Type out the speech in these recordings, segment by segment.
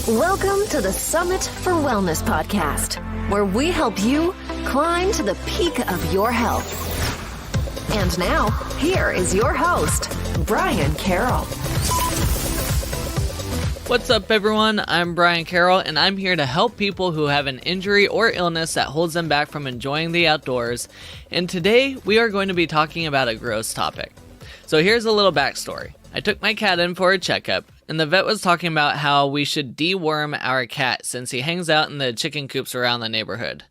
Welcome to the Summit for Wellness podcast, where we help you climb to the peak of your health. And now, here is your host, Brian Carroll. What's up, everyone? I'm Brian Carroll, and I'm here to help people who have an injury or illness that holds them back from enjoying the outdoors. And today, we are going to be talking about a gross topic. So here's a little backstory. I took my cat in for a checkup, and the vet was talking about how we should deworm our cat since he hangs out in the chicken coops around the neighborhood.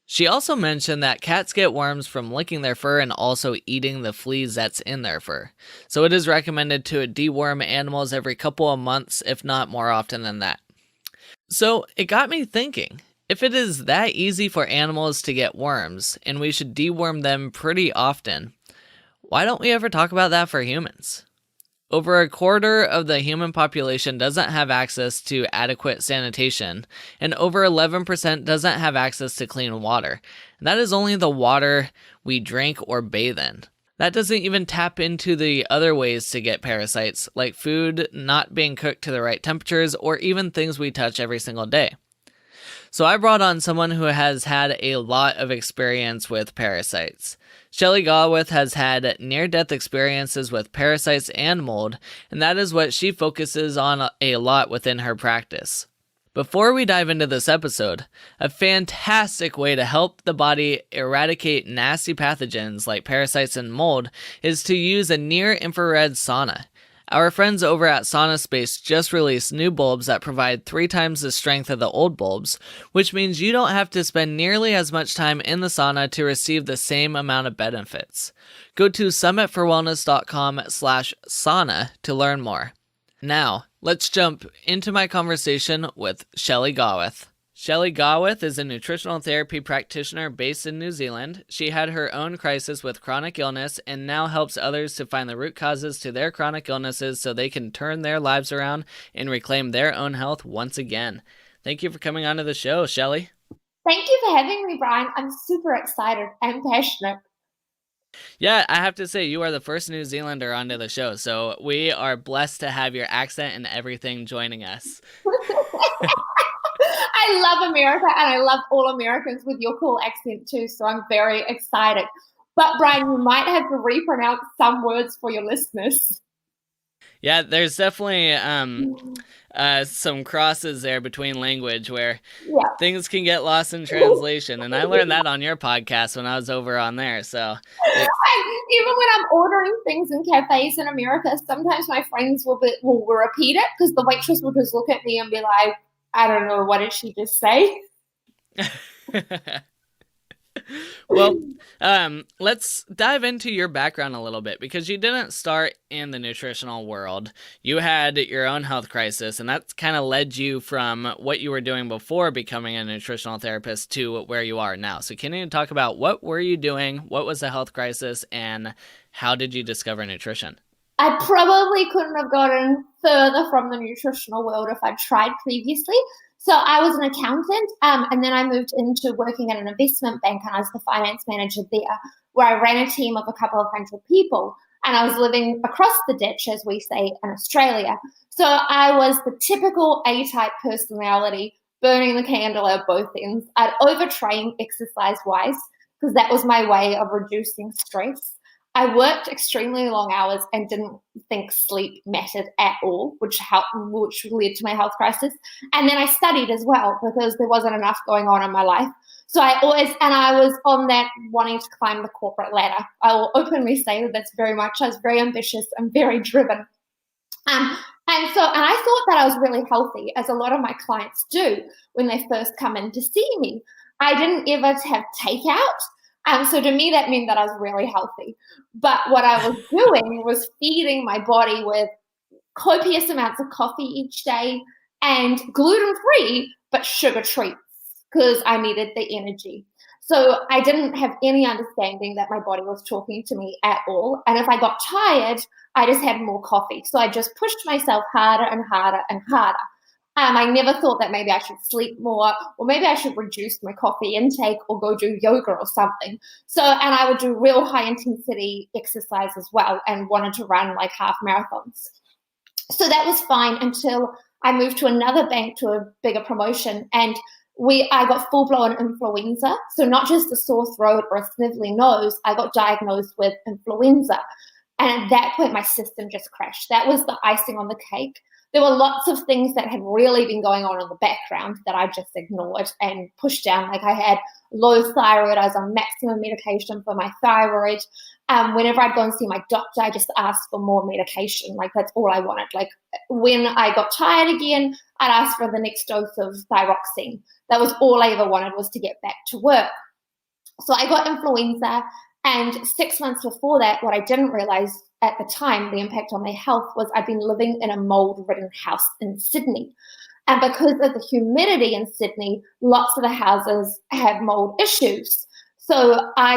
She also mentioned that cats get worms from licking their fur and also eating the fleas that's in their fur. So it is recommended to deworm animals every couple of months, if not more often than that. So it got me thinking, if it is that easy for animals to get worms, and we should deworm them pretty often, why don't we ever talk about that for humans? Over a quarter of the human population doesn't have access to adequate sanitation, and over 11% doesn't have access to clean water. And that is only the water we drink or bathe in. That doesn't even tap into the other ways to get parasites, like food not being cooked to the right temperatures, or even things we touch every single day. So I brought on someone who has had a lot of experience with parasites. Shelley Gawith has had near-death experiences with parasites and mold, and that is what she focuses on a lot within her practice. Before we dive into this episode, a fantastic way to help the body eradicate nasty pathogens like parasites and mold is to use a near-infrared sauna. Our friends over at Sauna Space just released new bulbs that provide 3 times the strength of the old bulbs, which means you don't have to spend nearly as much time in the sauna to receive the same amount of benefits. Go to summitforwellness.com/sauna to learn more. Now, let's jump into my conversation with Shelley Gawith. Shelley Gawith is a nutritional therapy practitioner based in New Zealand. She had her own crisis with chronic illness and now helps others to find the root causes to their chronic illnesses so they can turn their lives around and reclaim their own health once again. Thank you for coming onto the show, Shelley. Thank you for having me, Brian. I'm super excited and passionate. Yeah, I have to say, you are the first New Zealander onto the show, so we are blessed to have your accent and everything joining us. I love America, and I love all Americans with your cool accent too, so I'm very excited. But Brian, you might have to repronounce some words for your listeners. Yeah, there's definitely some crosses there between language where things can get lost in translation, and I learned that on your podcast when I was over on there. So even when I'm ordering things in cafes in America, sometimes my friends will repeat it because the waitress will just look at me and be like, I don't know, what did she just say? Well, let's dive into your background a little bit, because you didn't start in the nutritional world. You had your own health crisis, and that's kind of led you from what you were doing before becoming a nutritional therapist to where you are now. So can you talk about what were you doing, what was the health crisis, and how did you discover nutrition? I probably couldn't have gotten further from the nutritional world if I'd tried previously. So I was an accountant, and then I moved into working at an investment bank, and I was the finance manager there, where I ran a team of a couple of hundred people, and I was living across the ditch, as we say in Australia. So I was the typical A-type personality, burning the candle at both ends. I'd overtrain exercise-wise, because that was my way of reducing stress. I worked extremely long hours and didn't think sleep mattered at all, which led to my health crisis. And then I studied as well because there wasn't enough going on in my life. So I was on that wanting to climb the corporate ladder. I will openly say that I was very ambitious and very driven. And I thought that I was really healthy, as a lot of my clients do when they first come in to see me. I didn't ever have takeout. So to me, that meant that I was really healthy. But what I was doing was feeding my body with copious amounts of coffee each day and gluten-free, but sugar treats, because I needed the energy. So I didn't have any understanding that my body was talking to me at all. And if I got tired, I just had more coffee. So I just pushed myself harder and harder and harder. I never thought that maybe I should sleep more, or maybe I should reduce my coffee intake or go do yoga or something. And I would do real high intensity exercise as well, and wanted to run like half marathons. So that was fine until I moved to another bank to a bigger promotion, and I got full-blown influenza. So not just a sore throat or a snivelly nose, I got diagnosed with influenza. And at that point, my system just crashed. That was the icing on the cake. There were lots of things that had really been going on in the background that I just ignored and pushed down. Like, I had low thyroid. I was on maximum medication for my thyroid. Whenever I'd go and see my doctor, I just asked for more medication. Like, that's all I wanted. Like, when I got tired again, I'd ask for the next dose of thyroxine. That was all I ever wanted, was to get back to work. So I got influenza. And 6 months before that, what I didn't realize at the time, the impact on my health, was I'd been living in a mold-ridden house in Sydney. And because of the humidity in Sydney, lots of the houses have mold issues. So I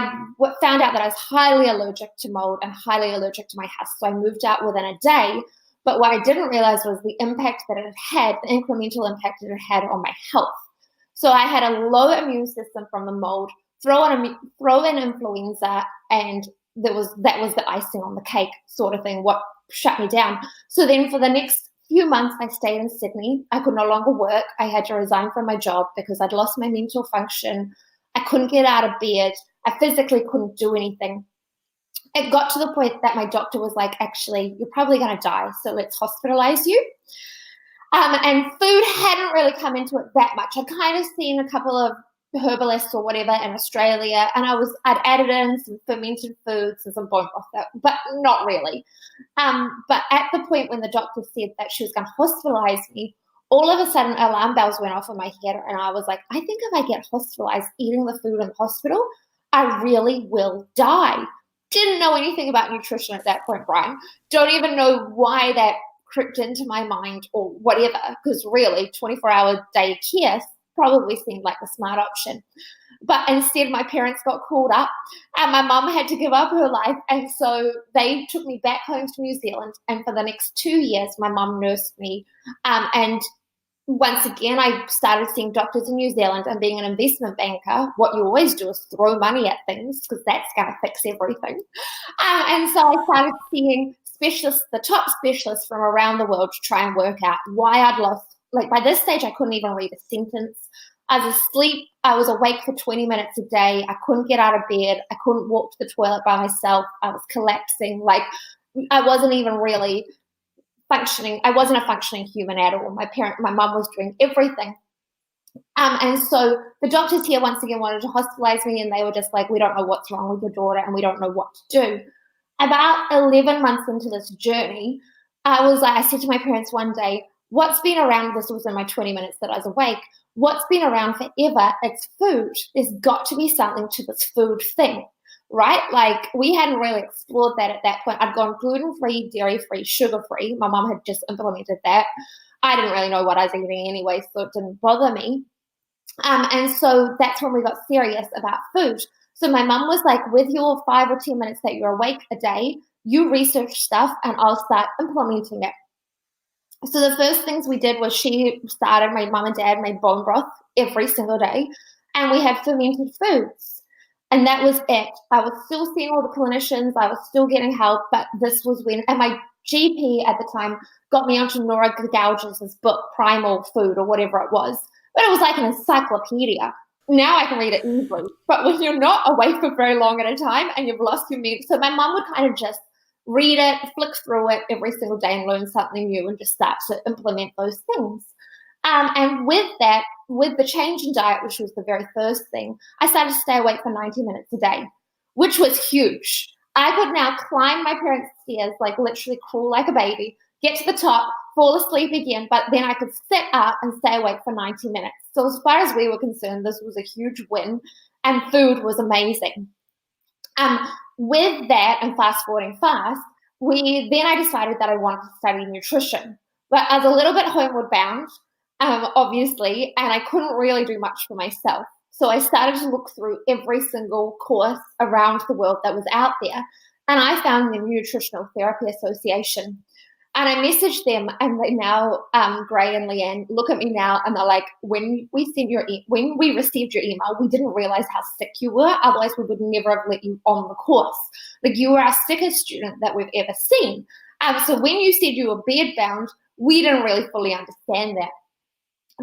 found out that I was highly allergic to mold and highly allergic to my house. So I moved out within a day. But what I didn't realize was the impact that it had, the incremental impact that it had on my health. So I had a low immune system from the mold, throw in influenza, and that was the icing on the cake sort of thing, what shut me down. So then for the next few months, I stayed in Sydney. I could no longer work. I had to resign from my job because I'd lost my mental function. I couldn't get out of bed. I physically couldn't do anything. It got to the point that my doctor was like, actually, you're probably going to die, so let's hospitalize you. And food hadn't really come into it that much. I'd kind of seen a couple of herbalists or whatever in Australia, and I'd added in some fermented foods and some bone broth, but not really. But at the point when the doctor said that she was going to hospitalize me, all of a sudden alarm bells went off in my head, and I was like, I think if I get hospitalized eating the food in the hospital, I really will die. Didn't know anything about nutrition at that point, Brian. Don't even know why that crept into my mind or whatever, because really 24-hour day care probably seemed like the smart option. But instead, my parents got called up, and my mum had to give up her life. And so they took me back home to New Zealand. And for the next 2 years, my mum nursed me. And once again, I started seeing doctors in New Zealand, and being an investment banker, what you always do is throw money at things because that's going to fix everything. And so I started seeing specialists, the top specialists from around the world, to try and work out why I'd lost. Like, by this stage, I couldn't even read a sentence. I was asleep. I was awake for 20 minutes a day. I couldn't get out of bed. I couldn't walk to the toilet by myself. I was collapsing. Like, I wasn't even really functioning. I wasn't a functioning human at all. My mum was doing everything. And so the doctors here once again wanted to hospitalize me, and they were just like, we don't know what's wrong with your daughter, and we don't know what to do. About 11 months into this journey, I said to my parents one day, what's been around, this was in my 20 minutes that I was awake, what's been around forever, it's food. There's got to be something to this food thing, right? Like, we hadn't really explored that at that point. I'd gone gluten-free, dairy-free, sugar-free. My mom had just implemented that. I didn't really know what I was eating anyway, so it didn't bother me. And so that's when we got serious about food. So my mum was like, with your 5 or 10 minutes that you're awake a day, you research stuff and I'll start implementing it. So the first things we did was my mum and dad made bone broth every single day, and we had fermented foods. And that was it. I was still seeing all the clinicians. I was still getting help, but this was when, and my GP at the time got me onto Nora Gauge's book, Primal Food, or whatever it was. But it was like an encyclopedia. Now I can read it easily. But when you're not awake for very long at a time and you've lost your memory, so my mum would kind of just read it, flick through it every single day and learn something new and just start to implement those things. And with that, with the change in diet, which was the very first thing, I started to stay awake for 90 minutes a day, which was huge. I could now climb my parents' stairs, like literally crawl like a baby, get to the top, fall asleep again, but then I could sit up and stay awake for 90 minutes. So as far as we were concerned, this was a huge win, and food was amazing. With that, and fast forwarding fast, I decided that I wanted to study nutrition. But I was a little bit homeward bound, obviously, and I couldn't really do much for myself. So I started to look through every single course around the world that was out there, and I found the Nutritional Therapy Association. And I messaged them, and they now, Gray and Leanne, look at me now, and they're like, when we received your email, we didn't realize how sick you were. Otherwise, we would never have let you on the course. Like, you were our sickest student that we've ever seen. So when you said you were bedbound, we didn't really fully understand that.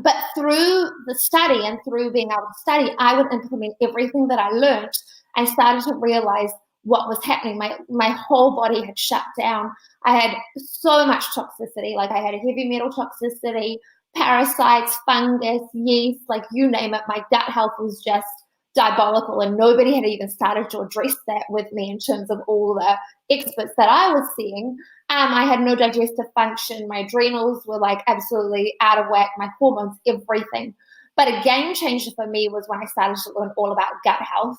But through the study and through being able to study, I would implement everything that I learned and started to realize what was happening. My whole body had shut down. I had so much toxicity. Like I had a heavy metal toxicity, parasites, fungus, yeast, like you name it. My gut health was just diabolical, and nobody had even started to address that with me in terms of all the experts that I was seeing. I had no digestive function. My adrenals were like absolutely out of whack, my hormones, everything. But a game changer for me was when I started to learn all about gut health,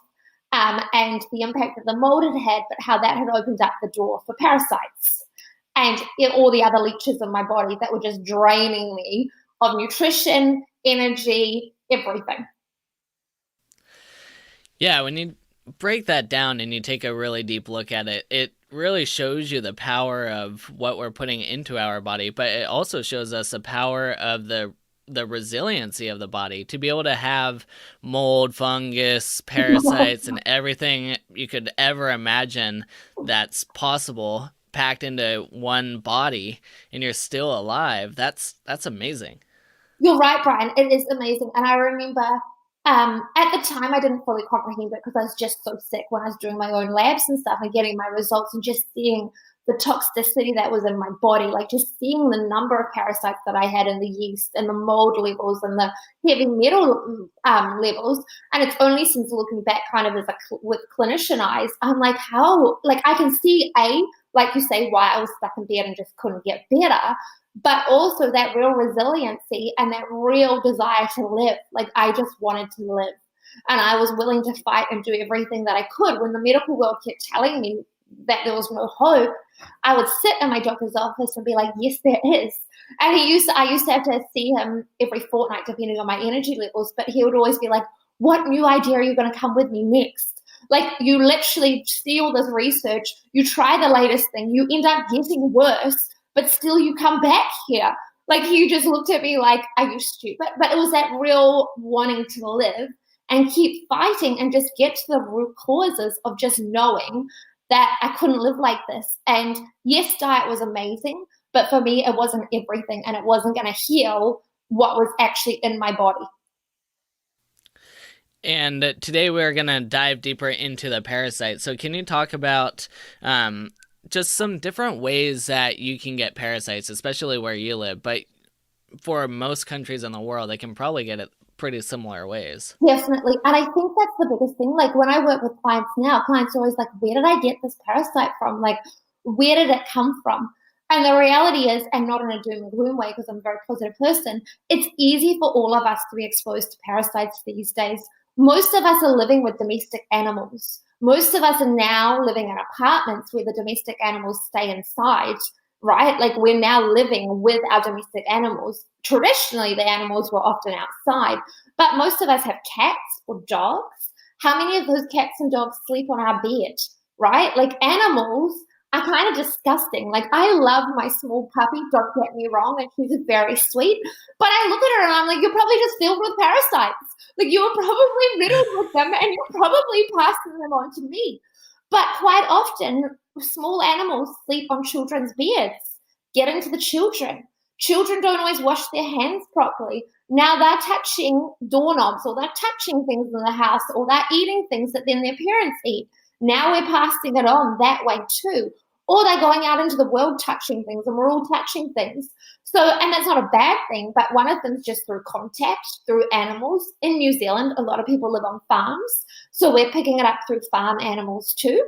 and the impact that the mold had, but how that had opened up the door for parasites and all the other leeches in my body that were just draining me of nutrition, energy, everything. Yeah, when you break that down and you take a really deep look at it, it really shows you the power of what we're putting into our body, but it also shows us the power of the resiliency of the body to be able to have mold, fungus, parasites, and everything you could ever imagine that's possible packed into one body, and you're still alive. That's amazing. You're right, Brian. It is amazing. And I remember at the time, I didn't fully comprehend it because I was just so sick when I was doing my own labs and stuff and getting my results and just seeing the toxicity that was in my body, like just seeing the number of parasites that I had in the yeast and the mold levels and the heavy metal levels. And it's only since looking back kind of as with clinician eyes, I'm like, how, like I can see like you say, why I was stuck in bed and just couldn't get better, but also that real resiliency and that real desire to live. Like I just wanted to live, and I was willing to fight and do everything that I could. When the medical world kept telling me that there was no hope, I would sit in my doctor's office and be like, yes, there is. And I used to have to see him every fortnight depending on my energy levels, but he would always be like, what new idea are you going to come with me next? Like you literally see all this research, you try the latest thing, you end up getting worse, but still you come back here. Like he just looked at me like, are you stupid? But it was that real wanting to live and keep fighting and just get to the root causes of just knowing that I couldn't live like this. And yes, diet was amazing, but for me, it wasn't everything, and it wasn't going to heal what was actually in my body. And today we're going to dive deeper into the parasite. So can you talk about just some different ways that you can get parasites, especially where you live? But for most countries in the world, they can probably get it pretty similar ways. Definitely. And I think that's the biggest thing. Like when I work with clients now, clients are always like, where did I get this parasite from? Like, where did it come from? And the reality is, and not in a doom and gloom way because I'm a very positive person, it's easy for all of us to be exposed to parasites these days. Most of us are living with domestic animals. Most of us are now living in apartments where the domestic animals stay inside, right? Like we're now living with our domestic animals. Traditionally, the animals were often outside, but most of us have cats or dogs. How many of those cats and dogs sleep on our bed, right? Like animals are kind of disgusting. Like I love my small puppy, don't get me wrong, and she's very sweet, but I look at her and I'm like, you're probably just filled with parasites. Like you're probably riddled with them and you're probably passing them on to me. But quite often, small animals sleep on children's beds, get into the children. Children don't always wash their hands properly. Now they're touching doorknobs or they're touching things in the house or they're eating things that then their parents eat. Now we're passing it on that way too. Or they're going out into the world touching things and we're all touching things. So, and that's not a bad thing, but one of them is just through contact, through animals. In New Zealand, a lot of people live on farms. So we're picking it up through farm animals too.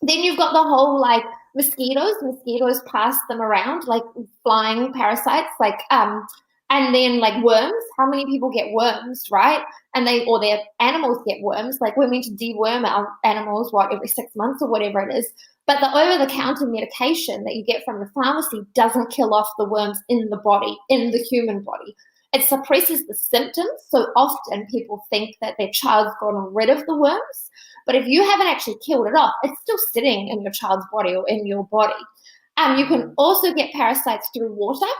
Then you've got the whole like mosquitoes pass them around like flying parasites, like and then like worms. How many people get worms, right? And or their animals get worms. Like we're meant to deworm our animals every 6 months or whatever it is. But the over-the-counter medication that you get from the pharmacy doesn't kill off the worms in the body, in the human body. It suppresses the symptoms. So often people think that their child's gotten rid of the worms. But if you haven't actually killed it off, it's still sitting in your child's body or in your body. You can also get parasites through water.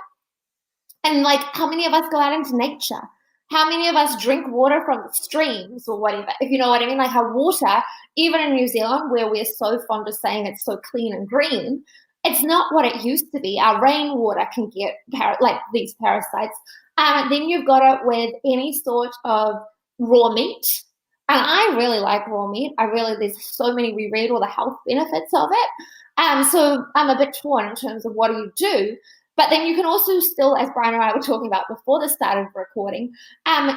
And like, how many of us go out into nature? How many of us drink water from the streams or whatever? If you know what I mean, like how water, even in New Zealand, where we're so fond of saying it's so clean and green, It's not what it used to be. Our rainwater can get these parasites. Then you've got it with any sort of raw meat. And I really like raw meat. There's so many, we read all the health benefits of it. So I'm a bit torn in terms of what do you do. But then you can also still, as Brian and I were talking about before the start of recording,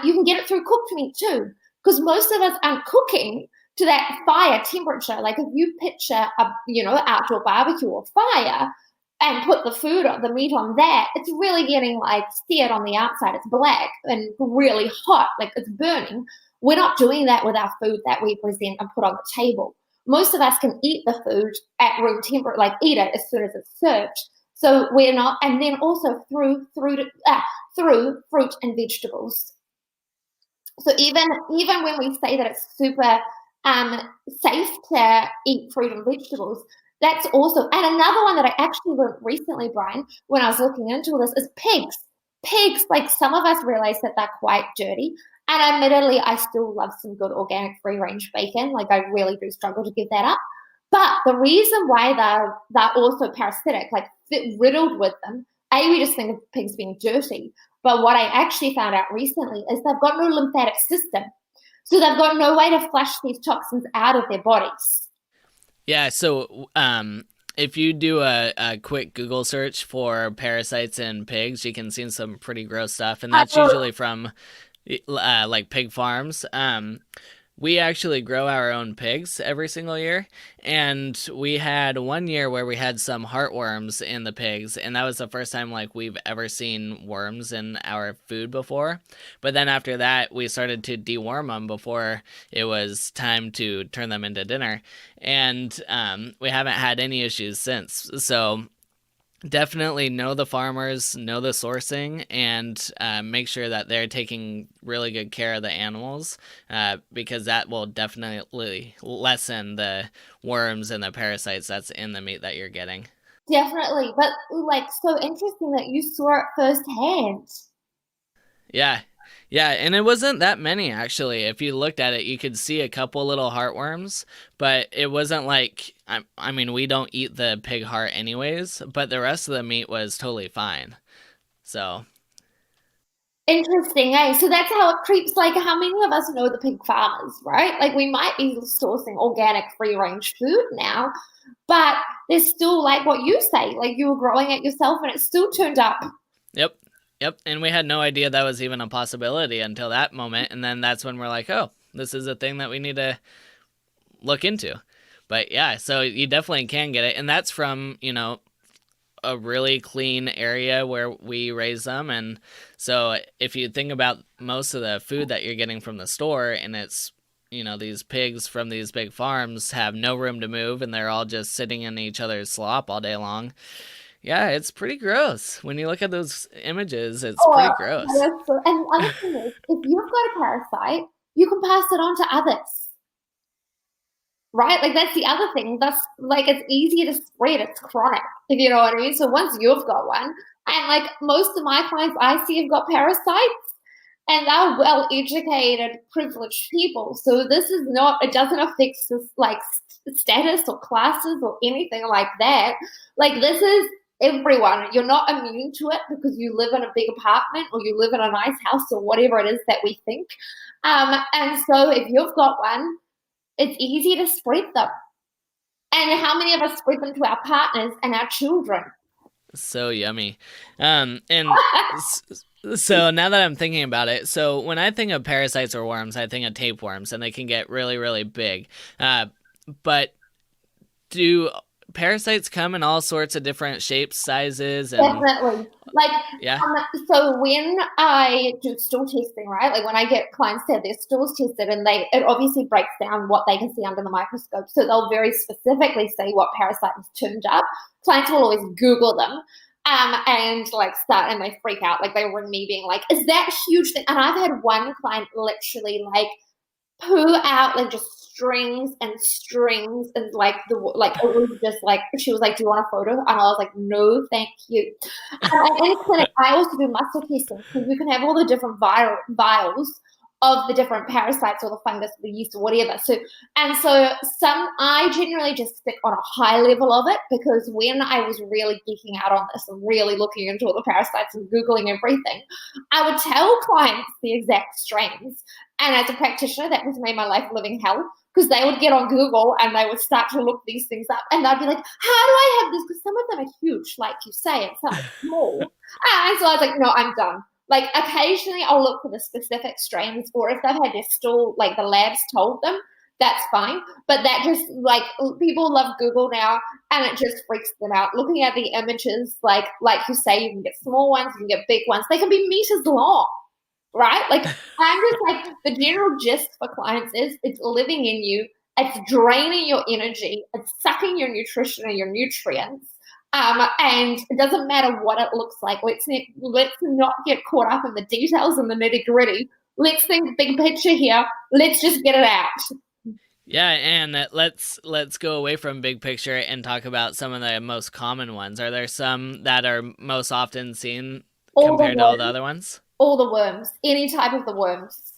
you can get it through cooked meat too. Because most of us aren't cooking to that fire temperature. Like if you picture a outdoor barbecue or fire and put the meat on that, it's really getting like seared on the outside. It's black and really hot, like it's burning. We're not doing that with our food that we present and put on the table. Most of us can eat the food at room temperature, like eat it as soon as it's served. So we're not, and then also through fruit and vegetables. So even when we say that it's super safe to eat fruit and vegetables, that's also, and another one that I actually learned recently, Brian, when I was looking into all this, is pigs. Pigs, like some of us realize that they're quite dirty. And admittedly, I still love some good organic free-range bacon. Like I really do struggle to give that up. But the reason why they're also parasitic, like riddled with them, we just think of pigs being dirty. But what I actually found out recently is they've got no lymphatic system. So they've got no way to flush these toxins out of their bodies. Yeah, so if you do a quick Google search for parasites in pigs, you can see some pretty gross stuff. And that's usually from like pig farms. We actually grow our own pigs every single year, and we had one year where we had some heartworms in the pigs, and that was the first time like we've ever seen worms in our food before. But then after that, we started to deworm them before it was time to turn them into dinner, and we haven't had any issues since. So definitely know the farmers, know the sourcing, and make sure that they're taking really good care of the animals, because that will definitely lessen the worms and the parasites that's in the meat that you're getting. Definitely. But like, so interesting that you saw it firsthand. Yeah, and it wasn't that many, actually. If you looked at it, you could see a couple little heartworms, but it wasn't like, I mean, we don't eat the pig heart anyways, but the rest of the meat was totally fine. So. Interesting, eh? So that's how it creeps. Like, how many of us know the pig farmers, right? Like, we might be sourcing organic free-range food now, but there's still, like what you say, like you were growing it yourself and it still turned up. Yep, and we had no idea that was even a possibility until that moment, and then that's when we're like, oh, this is a thing that we need to look into. But yeah, so you definitely can get it, and that's from, a really clean area where we raise them. And so if you think about most of the food that you're getting from the store, and it's, these pigs from these big farms have no room to move, and they're all just sitting in each other's slop all day long. Yeah, it's pretty gross. When you look at those images, it's pretty gross. And the other thing is, if you've got a parasite, you can pass it on to others. Right? Like, that's the other thing. That's, like, it's easier to spread. It's chronic, if you know what I mean. So once you've got one, and, like, most of my clients I see have got parasites, and they're well-educated, privileged people. So this is not, it doesn't affect, like, status or classes or anything like that. Like, this is everyone. You're not immune to it because you live in a big apartment or you live in a nice house or whatever it is that we think. And so if you've got one, it's easy to spread them. And how many of us spread them to our partners and our children? So yummy. And so now that I'm thinking about it, so when I think of parasites or worms, I think of tapeworms, and they can get really, really big. But do parasites come in all sorts of different shapes, sizes? And definitely. Like, yeah. So when I do stool testing, right? Like when I get clients to have their stools tested, and it obviously breaks down what they can see under the microscope. So they'll very specifically say what parasite has turned up. Clients will always Google them. And like start, and they freak out. Like they ring me being like, is that huge thing? And I've had one client literally like poo out like just strings and like it was just like, she was like, do you want a photo? And I was like, no, thank you. In clinic, I also do muscle testing, so you can have all the different vials of the different parasites or the fungus or the yeast or whatever. So I generally just stick on a high level of it, because when I was really geeking out on this and really looking into all the parasites and Googling everything, I would tell clients the exact strains. And as a practitioner, that just made my life a living hell, because they would get on Google and they would start to look these things up, and they'd be like, how do I have this? Because some of them are huge, like you say, and some are small. And so I was like, no, I'm done. Like, occasionally I'll look for the specific strains, or if they've had their stool, like the labs told them, that's fine. But that just, like, people love Google now, and it just freaks them out. Looking at the images, like you say, you can get small ones, you can get big ones. They can be meters long, right? Like, I'm just like, the general gist for clients is it's living in you, it's draining your energy, it's sucking your nutrition and your nutrients. And it doesn't matter what it looks like. Let's not get caught up in the details and the nitty-gritty. Let's think big picture here. Let's just get it out. Yeah, and let's go away from big picture and talk about some of the most common ones. Are there some that are most often seen compared to all the other ones? All the worms, any type of the worms.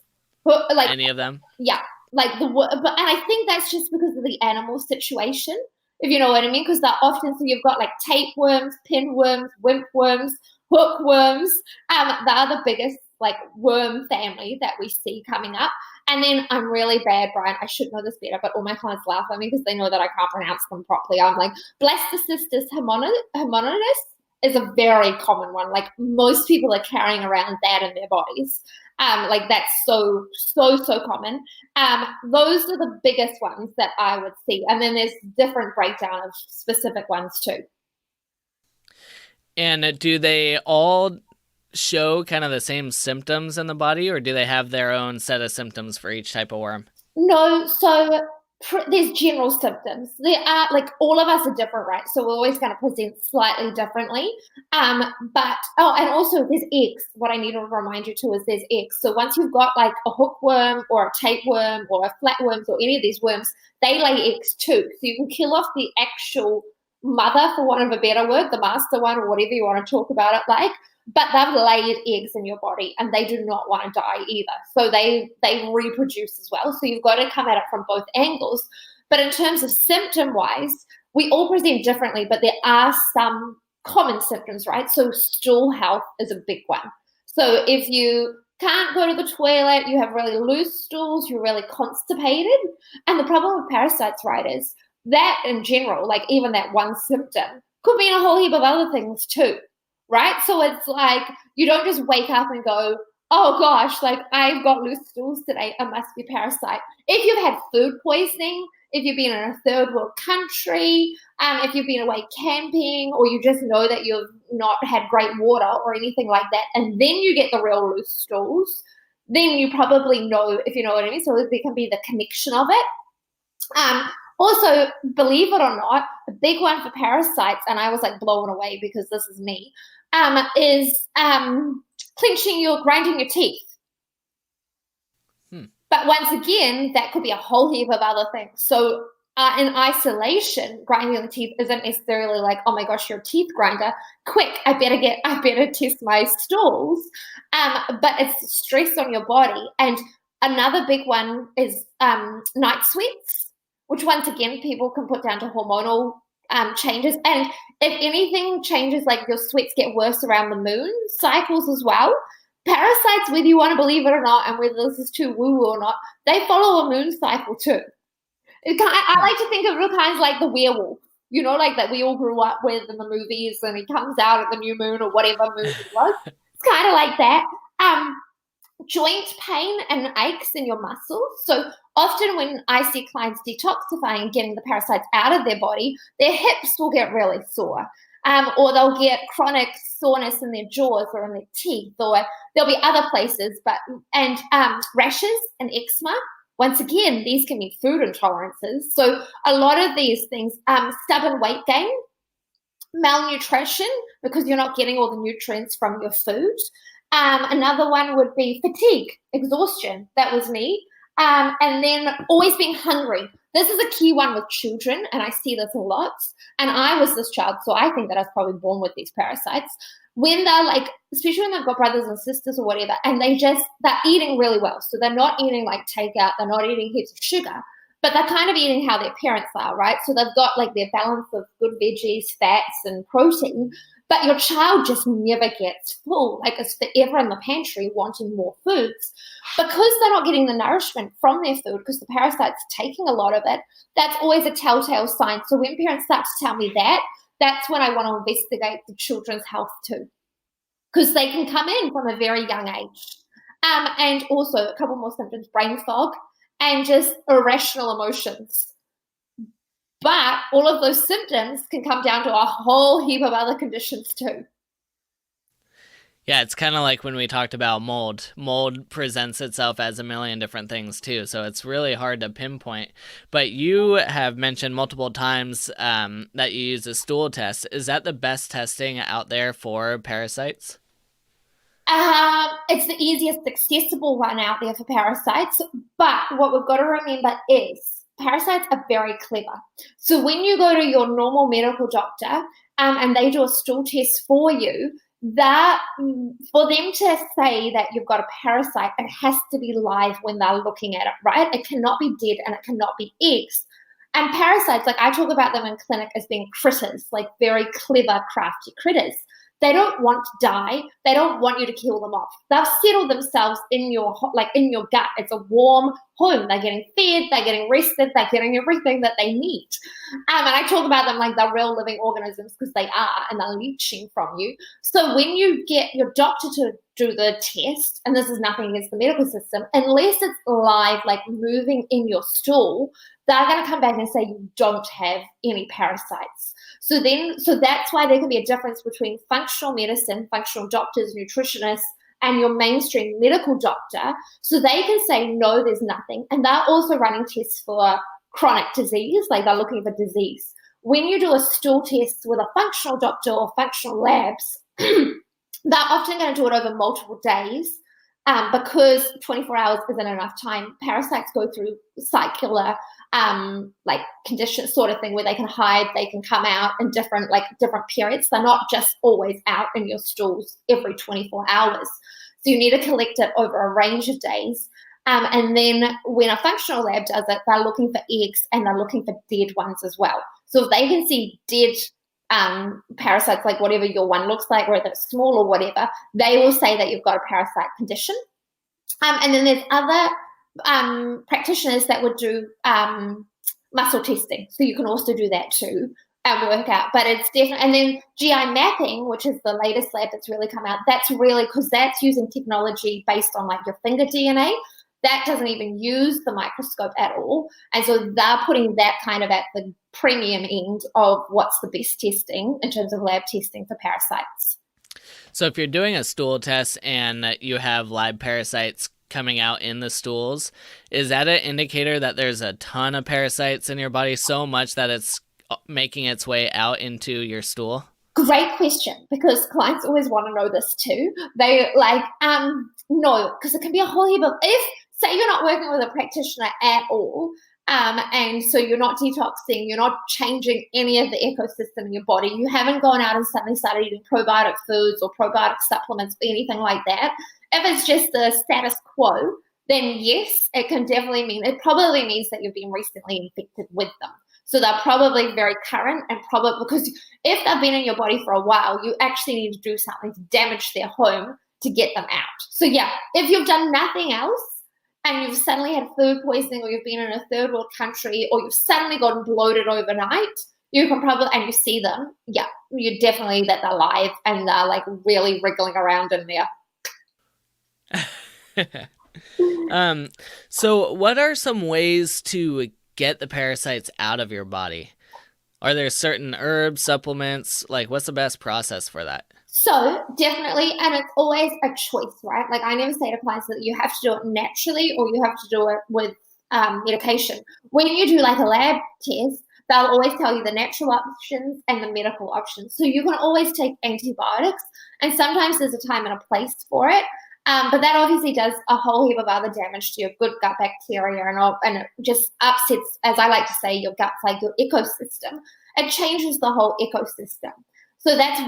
Like, any of them? Yeah, like and I think that's just because of the animal situation, if you know what I mean, because they're often, so you've got like tapeworms, pinworms, wimpworms, hookworms. They're the biggest like worm family that we see coming up. And then I'm really bad, Brian, I should know this better, but all my clients laugh at me because they know that I can't pronounce them properly. I'm like, Blastocystis homogeneus is a very common one. Like, most people are carrying around that in their bodies. Like, that's so common. Those are the biggest ones that I would see. And then there's different breakdown of specific ones too. And do they all show kind of the same symptoms in the body, or do they have their own set of symptoms for each type of worm? No, so there's general symptoms. There are, like, all of us are different, right? So we're always going to present slightly differently. And also there's eggs. What I need to remind you too is there's eggs. So once you've got like a hookworm or a tapeworm or a flatworms or any of these worms, they lay eggs too. So you can kill off the actual mother, for want of a better word, the master one, or whatever you want to talk about it like. But they've laid eggs in your body, and they do not want to die either. So they reproduce as well. So you've got to come at it from both angles. But in terms of symptom-wise, we all present differently, but there are some common symptoms, right? So stool health is a big one. So if you can't go to the toilet, you have really loose stools, you're really constipated. And the problem with parasites, right, is that in general, like even that one symptom, could mean a whole heap of other things too. Right? So it's like, you don't just wake up and go, oh gosh, like I've got loose stools today, I must be parasite. If you've had food poisoning, if you've been in a third world country, if you've been away camping, or you just know that you've not had great water or anything like that, and then you get the real loose stools, then you probably know, if you know what I mean. So there can be the connection of it. Also, believe it or not, a big one for parasites, and I was like blown away because this is me, is grinding your teeth. But once again, that could be a whole heap of other things. So in isolation, grinding the teeth isn't necessarily like, oh my gosh, you're a teeth grinder. Quick, I better test my stools. But it's stress on your body. And another big one is night sweats, which once again, people can put down to hormonal changes. And if anything changes, like your sweats get worse around the moon cycles as well. Parasites, whether you want to believe it or not, and whether this is too woo-woo or not, they follow a moon cycle too. I like to think of it kind of like the werewolf, you know, like that we all grew up with in the movies, and he comes out at the new moon or whatever moon it was. It's kind of like that. Joint pain and aches in your muscles. So often when I see clients detoxifying and getting the parasites out of their body, their hips will get really sore. Or they'll get chronic soreness in their jaws or in their teeth, or there'll be other places. And rashes and eczema, once again, these can be food intolerances. So a lot of these things, stubborn weight gain, malnutrition, because you're not getting all the nutrients from your food. Another one would be fatigue, exhaustion. That was me. And then always being hungry. This is a key one with children, and I see this a lot. And I was this child, so I think that I was probably born with these parasites. when they're like, especially when they've got brothers and sisters or whatever, and they're eating really well. So they're not eating like takeout, they're not eating heaps of sugar, but they're kind of eating how their parents are, right? So they've got like their balance of good veggies, fats, and protein, but your child just never gets full. Like it's forever in the pantry wanting more foods because they're not getting the nourishment from their food because the parasite's taking a lot of it. That's always a telltale sign. So when parents start to tell me that, that's when I want to investigate the children's health too, because they can come in from a very young age. And also a couple more symptoms, brain fog and just irrational emotions. But all of those symptoms can come down to a whole heap of other conditions too. Yeah, it's kind of like when we talked about mold. Mold presents itself as a million different things too, so it's really hard to pinpoint. But you have mentioned multiple times that you use a stool test. Is that the best testing out there for parasites? It's the easiest accessible one out there for parasites, but what we've got to remember is parasites are very clever. So when you go to your normal medical doctor and they do a stool test for you, that for them to say that you've got a parasite, it has to be live when they're looking at it, right? It cannot be dead and it cannot be eggs. And parasites, like I talk about them in clinic as being critters, like very clever, crafty critters. They don't want to die. They don't want you to kill them off. They've settled themselves in your gut. It's a warm home. They're getting fed. They're getting rested. They're getting everything that they need. And I talk about them like they're real living organisms because they are, and they're leeching from you. So when you get your doctor to do the test, and this is nothing against the medical system, unless it's live, like moving in your stool, they're going to come back and say you don't have any parasites. So that's why there can be a difference between functional medicine, functional doctors, nutritionists, and your mainstream medical doctor. So they can say, no, there's nothing. And they're also running tests for chronic disease, like they're looking for disease. When you do a stool test with a functional doctor or functional labs, they're often going to do it over multiple days because 24 hours isn't enough time. Parasites go through cycler like condition sort of thing where they can hide, they can come out in different periods. They're not just always out in your stools every 24 hours. So you need to collect it over a range of days. And then when a functional lab does it, they're looking for eggs and they're looking for dead ones as well. So if they can see dead parasites, like whatever your one looks like, whether it's small or whatever, they will say that you've got a parasite condition. And then there's other practitioners that would do muscle testing. So you can also do that too and work out. But it's definitely, and then GI mapping, which is the latest lab that's really come out, that's really, because that's using technology based on like your finger DNA. That doesn't even use the microscope at all. And so they're putting that kind of at the premium end of what's the best testing in terms of lab testing for parasites. So if you're doing a stool test and you have live parasites coming out in the stools, is that an indicator that there's a ton of parasites in your body, so much that it's making its way out into your stool? Great question, because clients always want to know this too. They like, no, because it can be a whole heap of, if, say you're not working with a practitioner at all, and so you're not detoxing, you're not changing any of the ecosystem in your body, you haven't gone out and suddenly started eating probiotic foods or probiotic supplements or anything like that. If it's just the status quo, then yes, it can definitely mean, it probably means that you've been recently infected with them. So they're probably very current and probably, because if they've been in your body for a while, you actually need to do something to damage their home to get them out. So yeah, if you've done nothing else and you've suddenly had food poisoning, or you've been in a third world country, or you've suddenly gotten bloated overnight, you can probably, and you see them, yeah, you're definitely that they're live and they're like really wriggling around in there. So what are some ways to get the parasites out of your body? Are there certain herbs, supplements? Like, what's the best process for that? So definitely, and it's always a choice, right? Like I never say to clients that you have to do it naturally or you have to do it with medication. When you do like a lab test, they'll always tell you the natural options and the medical options. So you can always take antibiotics, and sometimes there's a time and a place for it. But that obviously does a whole heap of other damage to your good gut bacteria, and it just upsets, as I like to say, your gut's like your ecosystem. It changes the whole ecosystem. So that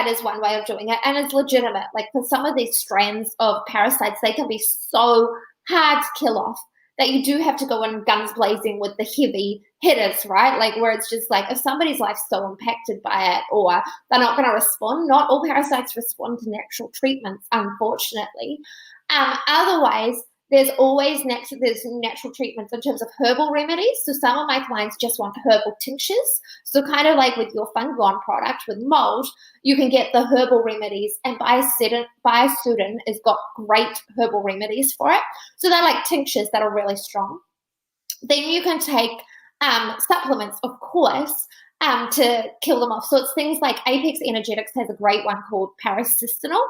is one way of doing it, and it's legitimate. Like for some of these strands of parasites, they can be so hard to kill off that you do have to go in guns blazing with the heavy hitters, right? Like where it's just like if somebody's life's so impacted by it or they're not going to respond, not all parasites respond to natural treatments, unfortunately. Otherwise, there's natural treatments in terms of herbal remedies. So some of my clients just want herbal tinctures. So kind of like with your Fungon product with mold, you can get the herbal remedies, and Biosudin has got great herbal remedies for it. So they're like tinctures that are really strong. Then you can take supplements, of course, to kill them off. So it's things like Apex Energetics has a great one called Parasistinol.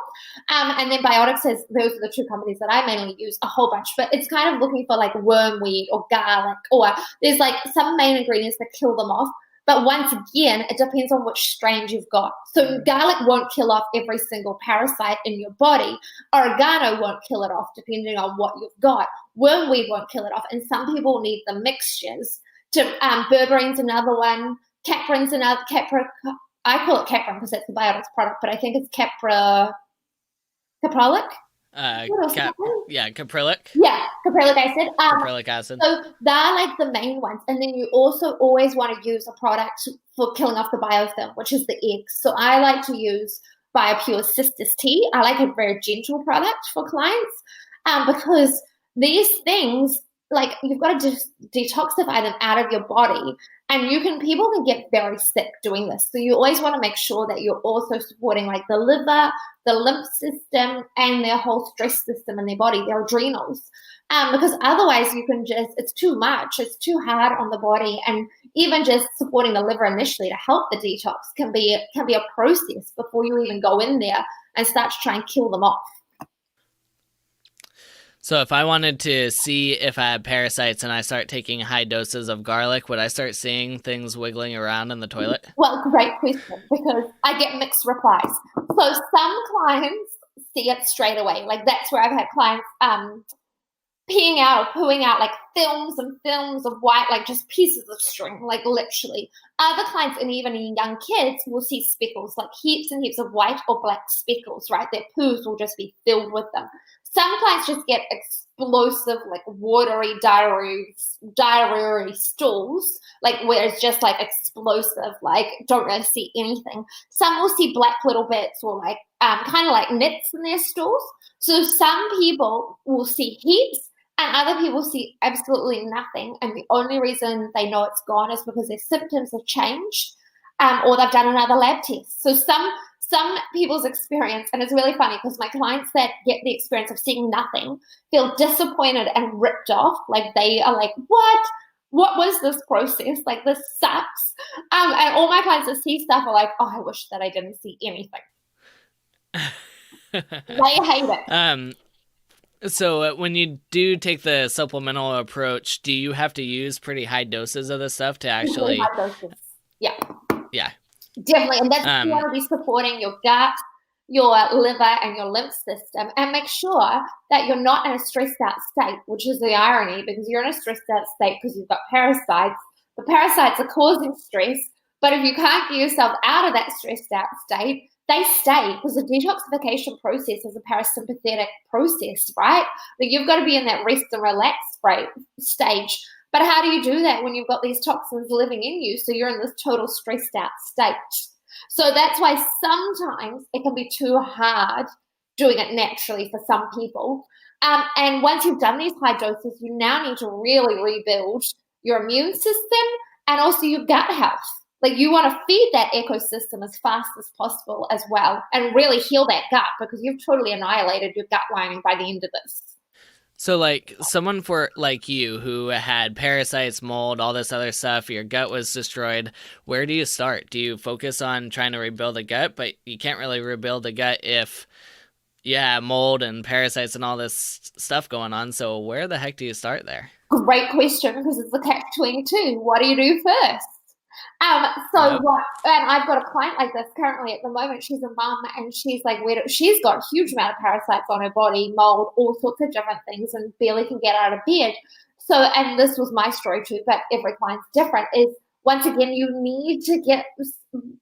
And then Biotics has, those are the two companies that I mainly use, a whole bunch. But it's kind of looking for like wormweed or garlic, or there's like some main ingredients that kill them off. But once again, it depends on which strain you've got. So garlic won't kill off every single parasite in your body. Oregano won't kill it off depending on what you've got. Wormweed won't kill it off. And some people need the mixtures. Berbeриne's another one. Capra's another. I call it Caprin because it's the Biotics product, but I think it's caprolic. Caprylic. Yeah, caprylic acid. Caprylic acid. So they're like the main ones. And then you also always want to use a product for killing off the biofilm, which is the eggs. So I like to use BioPure Sisters Tea. I like a very gentle product for clients because these things, like you've got to detoxify them out of your body, and people can get very sick doing this. So you always want to make sure that you're also supporting like the liver, the lymph system, and their whole stress system in their body, their adrenals, because otherwise it's too much, it's too hard on the body, and even just supporting the liver initially to help the detox can be a process before you even go in there and start to try and kill them off. So if I wanted to see if I had parasites and I start taking high doses of garlic, would I start seeing things wiggling around in the toilet? Well, great question, because I get mixed replies. So some clients see it straight away. Like that's where I've had clients peeing out or pooing out like films and films of white, like just pieces of string, like literally. Other clients and even young kids will see speckles, like heaps and heaps of white or black speckles, right? Their poos will just be filled with them. Some clients just get explosive, like watery, diarrhea stools, like where it's just like explosive, like don't really see anything. Some will see black little bits or like kind of like nits in their stools. So some people will see heaps and other people see absolutely nothing. And the only reason they know it's gone is because their symptoms have changed or they've done another lab test. So some people's experience, and it's really funny because my clients that get the experience of seeing nothing feel disappointed and ripped off. Like they are like, what was this process? Like this sucks. And all my clients that see stuff are like, oh, I wish that I didn't see anything. They hate it. So when you do take the supplemental approach, do you have to use pretty high doses of this stuff to actually? High doses. Yeah. Yeah. Definitely. And that's you want to be supporting your gut, your liver, and your lymph system, and make sure that you're not in a stressed out state, which is the irony, because you're in a stressed out state because you've got parasites. The parasites are causing stress, but if you can't get yourself out of that stressed out state, they stay, because the detoxification process is a parasympathetic process, right? Like you've got to be in that rest and relax stage. But how do you do that when you've got these toxins living in you? So you're in this total stressed out state. So that's why sometimes it can be too hard doing it naturally for some people. And once you've done these high doses, you now need to really rebuild your immune system and also your gut health. Like you want to feed that ecosystem as fast as possible as well and really heal that gut, because you've totally annihilated your gut lining by the end of this. So like someone for like you who had parasites, mold, all this other stuff, your gut was destroyed, where do you start? Do you focus on trying to rebuild the gut? But you can't really rebuild the gut if you have mold and parasites and all this stuff going on. So where the heck do you start there? Great question, because it's the catch-22. What do you do first? And I've got a client like this currently at the moment. She's a mum and she's like, she's got a huge amount of parasites on her body, mold, all sorts of different things, and barely can get out of bed. So, and this was my story too, but every client's different, is once again, you need to get,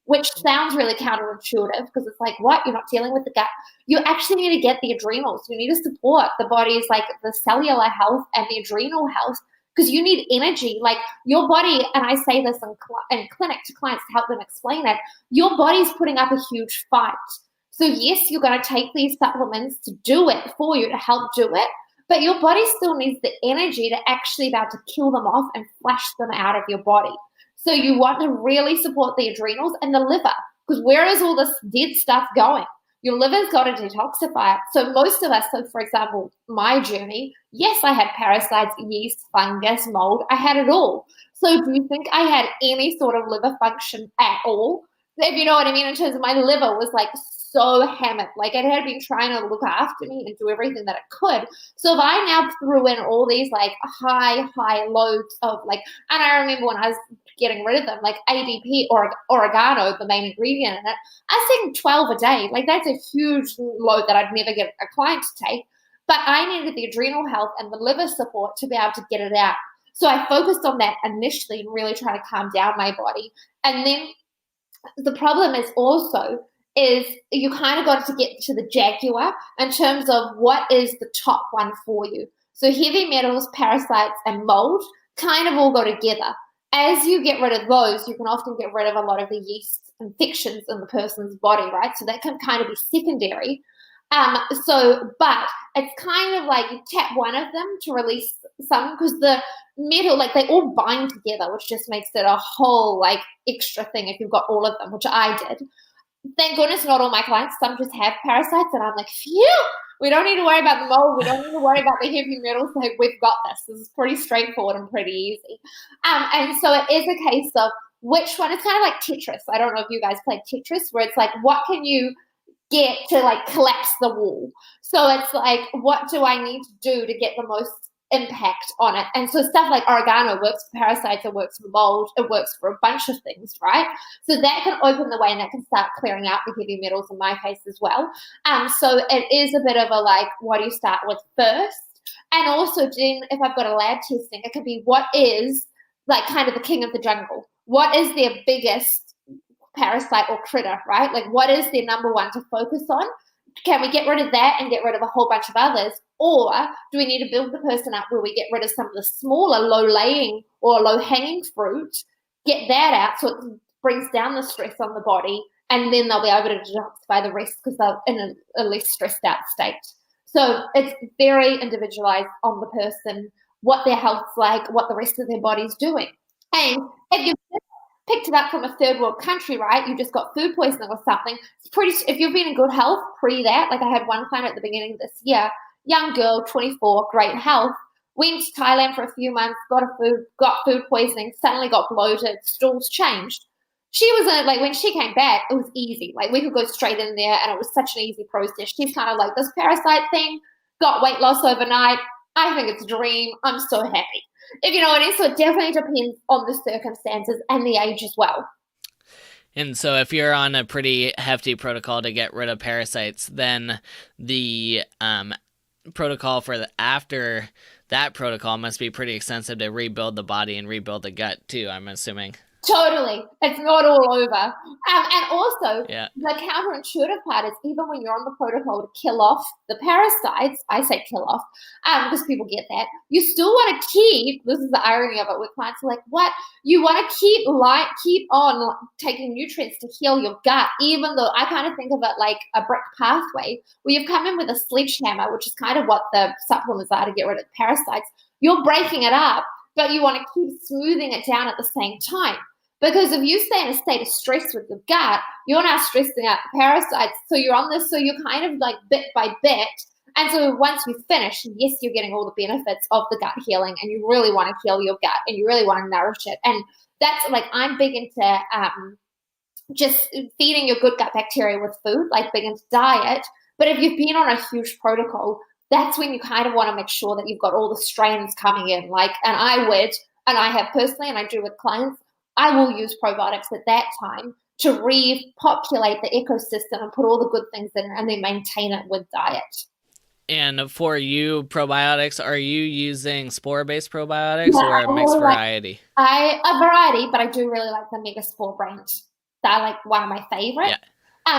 which sounds really counterintuitive because it's like, what? You're not dealing with the gut. You actually need to get the adrenals. You need to support the body's like the cellular health and the adrenal health because you need energy. Like your body, and I say this in clinic to clients to help them explain it, your body's putting up a huge fight. So yes, you're going to take these supplements to do it for you, to help do it, but your body still needs the energy to actually be able to kill them off and flush them out of your body. So you want to really support the adrenals and the liver, because where is all this dead stuff going? Your liver's got to detoxify it. So most of us, so for example, my journey, yes, I had parasites, yeast, fungus, mold. I had it all. So do you think I had any sort of liver function at all? If you know what I mean, in terms of my liver was like so hammered. Like it had been trying to look after me and do everything that it could. So if I now threw in all these like high loads of like, and I remember when I was getting rid of them, like ADP or oregano, the main ingredient in it, I was taking 12 a day. Like that's a huge load that I'd never get a client to take. But I needed the adrenal health and the liver support to be able to get it out. So I focused on that initially and really trying to calm down my body. And then the problem is also is you kind of got to get to the jaguar in terms of what is the top one for you. So heavy metals, parasites, and mold kind of all go together. As you get rid of those, you can often get rid of a lot of the yeast infections in the person's body, right? So that can kind of be secondary. But it's kind of like you tap one of them to release some, because the metal, like they all bind together, which just makes it a whole like extra thing if you've got all of them, which I did. Thank goodness not all my clients, some just have parasites, and I'm like, phew, we don't need to worry about the mold, we don't need to worry about the heavy metals, like we've got this. This is pretty straightforward and pretty easy. And so it is a case of which one, it's kind of like Tetris. I don't know if you guys play Tetris, where it's like, what can you get to like collapse the wall? So it's like, what do I need to do to get the most impact on it? And so stuff like oregano works for parasites, it works for mold, it works for a bunch of things, right? So that can open the way and that can start clearing out the heavy metals in my case as well. So it is a bit of a like, what do you start with first? And also then if I've got a lab testing, it could be what is like kind of the king of the jungle? What is their biggest parasite or critter, right? Like what is their number one to focus on? Can we get rid of that and get rid of a whole bunch of others? Or do we need to build the person up where we get rid of some of the smaller, low-laying or low-hanging fruit, get that out so it brings down the stress on the body, and then they'll be able to detoxify the rest because they're in a less stressed out state. So it's very individualized on the person, what their health's like, what the rest of their body's doing. And if you've picked it up from a third world country, right, you just got food poisoning or something, it's pretty, if you've been in good health pre that, like I had one client at the beginning of this year, young girl, 24, great health, went to Thailand for a few months, got food poisoning, suddenly got bloated, stools changed. She was in it, like when she came back, it was easy. Like we could go straight in there and it was such an easy process. She's kind of like, this parasite thing, got weight loss overnight. I think it's a dream. I'm so happy. If you know what I mean. So it definitely depends on the circumstances and the age as well. And so if you're on a pretty hefty protocol to get rid of parasites, then the protocol for after that protocol must be pretty extensive to rebuild the body and rebuild the gut too, I'm assuming. Totally. It's not all over. And also, the counterintuitive part is even when you're on the protocol to kill off the parasites, I say kill off, because people get that, you still want to keep, this is the irony of it with clients, like, what? You want to keep on taking nutrients to heal your gut, even though I kind of think of it like a brick pathway where you've come in with a sledgehammer, which is kind of what the supplements are to get rid of parasites. You're breaking it up, but you want to keep smoothing it down at the same time. Because if you stay in a state of stress with your gut, you're now stressing out the parasites. So you're on this, so you're kind of like bit by bit. And so once we finish, yes, you're getting all the benefits of the gut healing and you really want to heal your gut and you really want to nourish it. And that's like, I'm big into just feeding your good gut bacteria with food, like big into diet. But if you've been on a huge protocol, that's when you kind of want to make sure that you've got all the strains coming in. Like, and I have personally, and I do with clients, I will use probiotics at that time to repopulate the ecosystem and put all the good things in and then maintain it with diet. And for you, probiotics, are you using spore-based probiotics Yeah, or a I mixed really like variety? a variety, but I do really like the Megaspore brand. They're like one of my favorite. Yeah.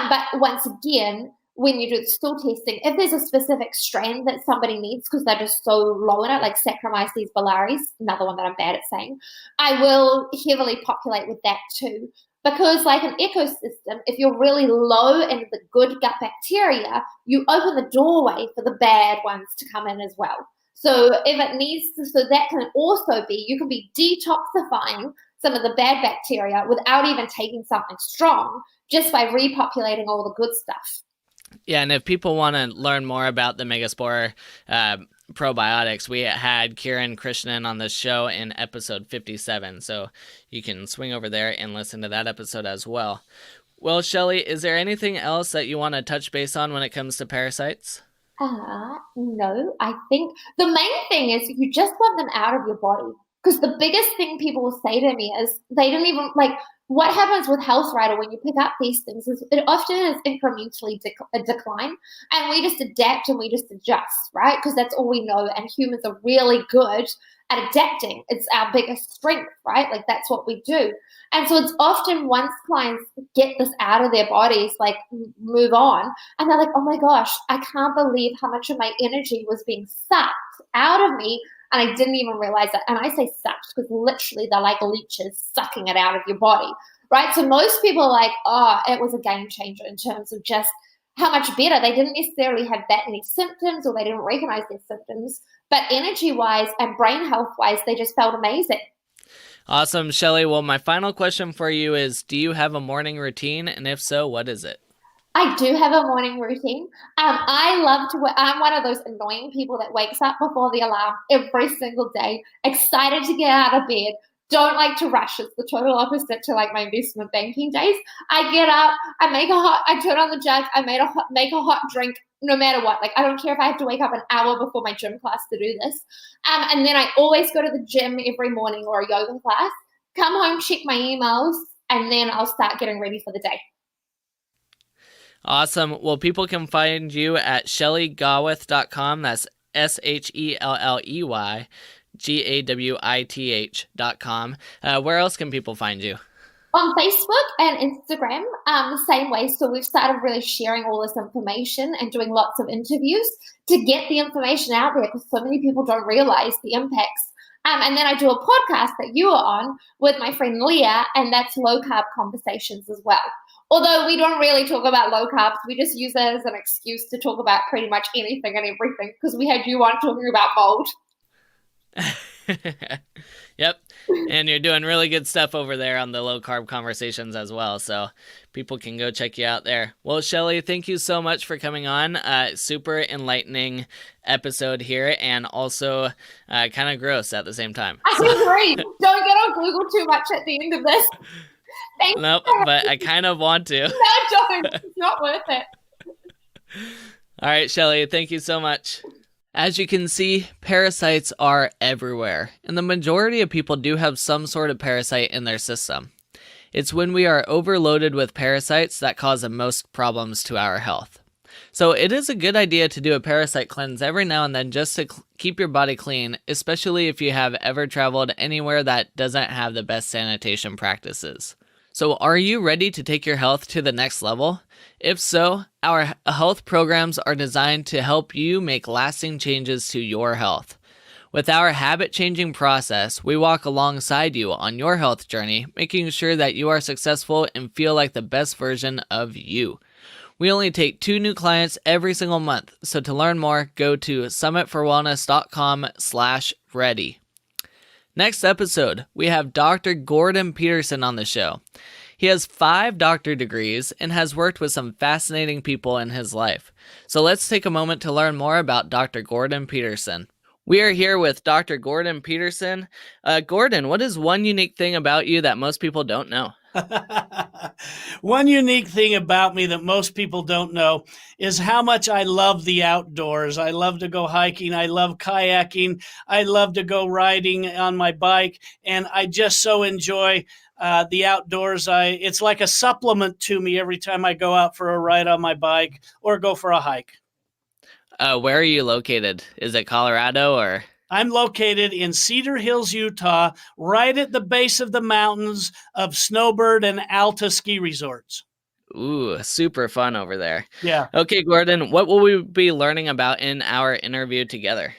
But once again, when you do the stool testing, if there's a specific strain that somebody needs because they're just so low in it, like Saccharomyces boulardii, another one that I'm bad at saying, I will heavily populate with that too. Because like an ecosystem, if you're really low in the good gut bacteria, you open the doorway for the bad ones to come in as well. So if it needs to, so that can also be, you can be detoxifying some of the bad bacteria without even taking something strong, just by repopulating all the good stuff. Yeah, and if people want to learn more about the Megaspore probiotics, we had Kieran Krishnan on the show in episode 57, so you can swing over there and listen to that episode as well. Well, Shelley, is there anything else that you want to touch base on when it comes to parasites? No, I think the main thing is you just want them out of your body. Because the biggest thing people will say to me is they don't even like what happens with Health Rider when you pick up these things is it often is incrementally a decline, and we just adapt and we just adjust, right? Because that's all we know, and humans are really good at adapting. It's our biggest strength, right? Like that's what we do. And so it's often once clients get this out of their bodies, like move on, and they're like, oh my gosh, I can't believe how much of my energy was being sucked out of me. And I didn't even realize that. And I say sucked because literally they're like leeches sucking it out of your body, right? So most people are like, oh, it was a game changer in terms of just how much better. They didn't necessarily have that many symptoms or they didn't recognize their symptoms. But energy-wise and brain health-wise, they just felt amazing. Awesome, Shelley. Well, my final question for you is, do you have a morning routine? And if so, what is it? I do have a morning routine. I love to I'm one of those annoying people that wakes up before the alarm every single day, excited to get out of bed, don't like to rush. It's the total opposite to like my investment banking days. I get up, I turn on the jug, I make a hot drink no matter what. Like I don't care if I have to wake up an hour before my gym class to do this. And then I always go to the gym every morning or a yoga class, come home, check my emails, and then I'll start getting ready for the day. Awesome. Well, people can find you at shelleygawith.com. That's SHELLEYGAWITH.com. Where else can people find you? On Facebook and Instagram, the same way. So we've started really sharing all this information and doing lots of interviews to get the information out there because so many people don't realize the impacts. And then I do a podcast that you are on with my friend Leah, and that's low carb conversations as well. Although we don't really talk about low carbs, we just use it as an excuse to talk about pretty much anything and everything because we had you on talking about mold. Yep. And you're doing really good stuff over there on the low carb conversations as well. So people can go check you out there. Well, Shelley, thank you so much for coming on. Super enlightening episode here and also kind of gross at the same time. I agree. Don't get on Google too much at the end of this. Nope, but I kind of want to. No, don't. It's not worth it. All right, Shelley, thank you so much. As you can see, parasites are everywhere, and the majority of people do have some sort of parasite in their system. It's when we are overloaded with parasites that cause the most problems to our health. So it is a good idea to do a parasite cleanse every now and then just to keep your body clean, especially if you have ever traveled anywhere that doesn't have the best sanitation practices. So are you ready to take your health to the next level? If so, our health programs are designed to help you make lasting changes to your health. With our habit-changing process, we walk alongside you on your health journey, making sure that you are successful and feel like the best version of you. We only take 2 new clients every single month, so to learn more, go to summitforwellness.com/ready. Next episode, we have Dr. Gordon Peterson on the show. He has 5 doctor degrees and has worked with some fascinating people in his life. So let's take a moment to learn more about Dr. Gordon Peterson. We are here with Dr. Gordon Peterson. Gordon, what is one unique thing about you that most people don't know? One unique thing about me that most people don't know is how much I love the outdoors. I love to go hiking. I love kayaking. I love to go riding on my bike. And I just so enjoy the outdoors. It's like a supplement to me every time I go out for a ride on my bike or go for a hike. Where are you located? Is it Colorado or? I'm located in Cedar Hills, Utah, right at the base of the mountains of Snowbird and Alta ski resorts. Ooh, super fun over there. Yeah. Okay, Gordon, what will we be learning about in our interview together?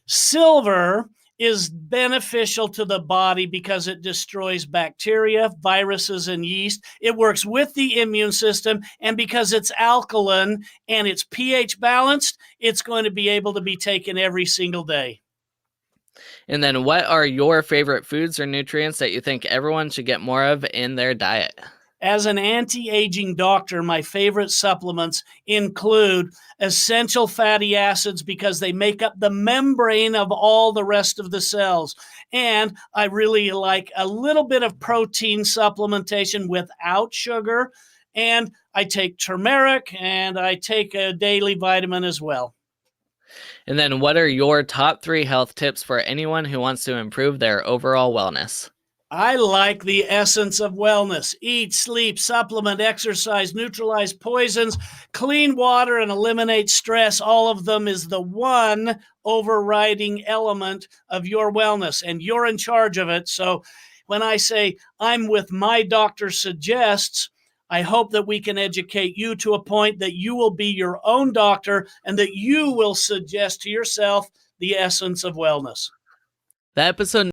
Silver is beneficial to the body because it destroys bacteria, viruses, and yeast. It works with the immune system, and because it's alkaline and it's pH balanced, it's going to be able to be taken every single day. And then what are your favorite foods or nutrients that you think everyone should get more of in their diet? As an anti-aging doctor, my favorite supplements include essential fatty acids because they make up the membrane of all the rest of the cells. And I really like a little bit of protein supplementation without sugar. And I take turmeric and I take a daily vitamin as well. And then what are your top 3 health tips for anyone who wants to improve their overall wellness? I like the essence of wellness. Eat, sleep, supplement, exercise, neutralize poisons, clean water, and eliminate stress. All of them is the one overriding element of your wellness, and you're in charge of it. So when I say I'm with my doctor suggests, I hope that we can educate you to a point that you will be your own doctor and that you will suggest to yourself the essence of wellness. That episode